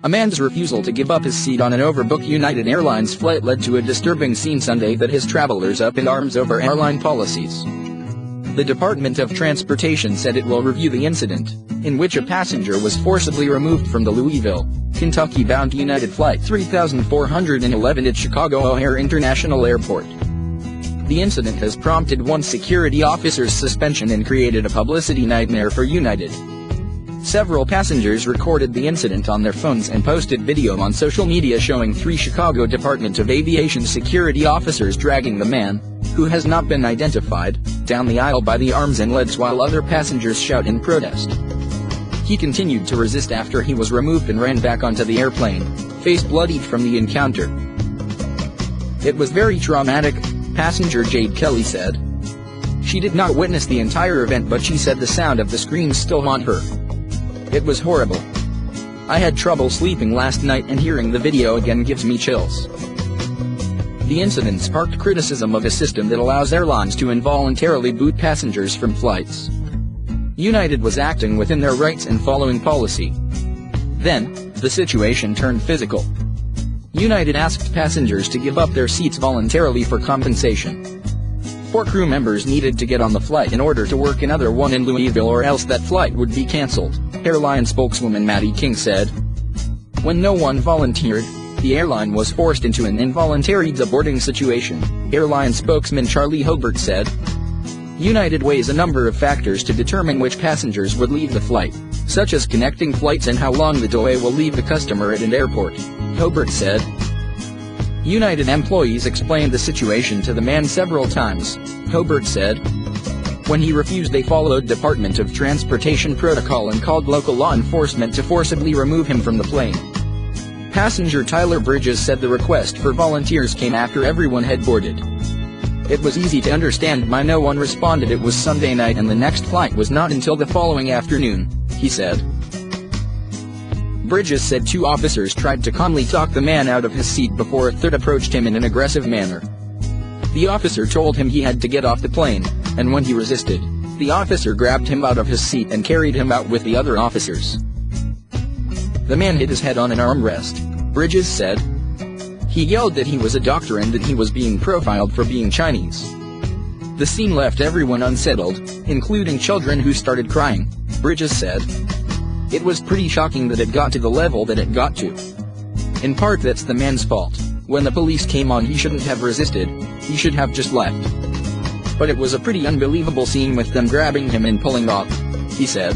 A man's refusal to give up his seat on an overbooked United Airlines flight led to a disturbing scene Sunday that has travelers up in arms over airline policies. The Department of Transportation said it will review the incident, in which a passenger was forcibly removed from the Louisville, Kentucky-bound United Flight 3411 at Chicago O'Hare International Airport. The incident has prompted one security officer's suspension and created a publicity nightmare for United. Several passengers recorded the incident on their phones and posted video on social media showing 3 Chicago Department of Aviation security officers dragging the man, who has not been identified, down the aisle by the arms and legs while other passengers shout in protest. He continued to resist after he was removed and ran back onto the airplane, face bloodied from the encounter. "It was very traumatic," passenger Jade Kelly said. She did not witness the entire event, but she said the sound of the screams still haunt her. "It was horrible. I had trouble sleeping last night and hearing the video again gives me chills." The incident sparked criticism of a system that allows airlines to involuntarily boot passengers from flights. United was acting within their rights and following policy. Then, the situation turned physical. United asked passengers to give up their seats voluntarily for compensation. 4 crew members needed to get on the flight in order to work another one in Louisville or else that flight would be cancelled, airline spokeswoman Maddie King said. When no one volunteered, the airline was forced into an involuntary deboarding situation, airline spokesman Charlie Hobart said. United weighs a number of factors to determine which passengers would leave the flight, such as connecting flights and how long the delay will leave the customer at an airport, Hobart said. United employees explained the situation to the man several times, Hobart said. When he refused, they followed Department of Transportation protocol and called local law enforcement to forcibly remove him from the plane. Passenger Tyler Bridges said the request for volunteers came after everyone had boarded. "It was easy to understand why no one responded. It was Sunday night and the next flight was not until the following afternoon," he said. Bridges said 2 officers tried to calmly talk the man out of his seat before a third approached him in an aggressive manner. The officer told him he had to get off the plane, and when he resisted, the officer grabbed him out of his seat and carried him out with the other officers. The man hit his head on an armrest, Bridges said. He yelled that he was a doctor and that he was being profiled for being Chinese. The scene left everyone unsettled, including children who started crying, Bridges said. "It was pretty shocking that it got to the level that it got to. In part that's the man's fault. When the police came on, he shouldn't have resisted, he should have just left. But it was a pretty unbelievable scene with them grabbing him and pulling off," he said.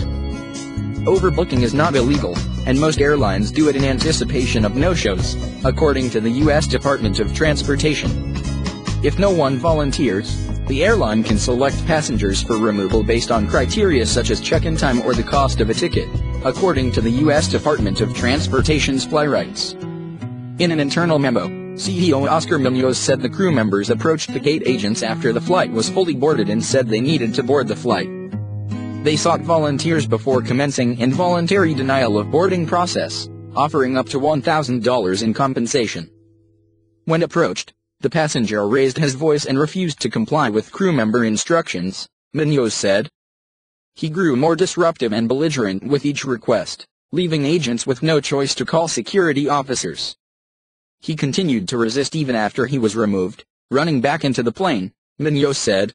Overbooking is not illegal, and most airlines do it in anticipation of no-shows, according to the U.S. Department of Transportation. If no one volunteers, the airline can select passengers for removal based on criteria such as check-in time or the cost of a ticket, according to the U.S. Department of Transportation's fly rights. In an internal memo, CEO Oscar Munoz said the crew members approached the gate agents after the flight was fully boarded and said they needed to board the flight. They sought volunteers before commencing involuntary denial of boarding process, offering up to $1,000 in compensation. When approached, the passenger raised his voice and refused to comply with crew member instructions, Munoz said. He grew more disruptive and belligerent with each request, leaving agents with no choice to call security officers. He continued to resist even after he was removed, running back into the plane, Munoz said.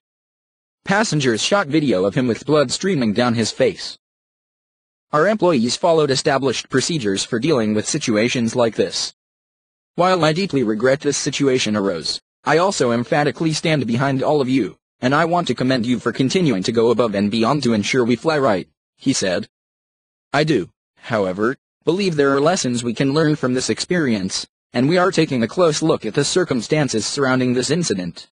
Passengers shot video of him with blood streaming down his face. "Our employees followed established procedures for dealing with situations like this. While I deeply regret this situation arose, I also emphatically stand behind all of you, and I want to commend you for continuing to go above and beyond to ensure we fly right," he said. "I do, however, believe there are lessons we can learn from this experience, and we are taking a close look at the circumstances surrounding this incident."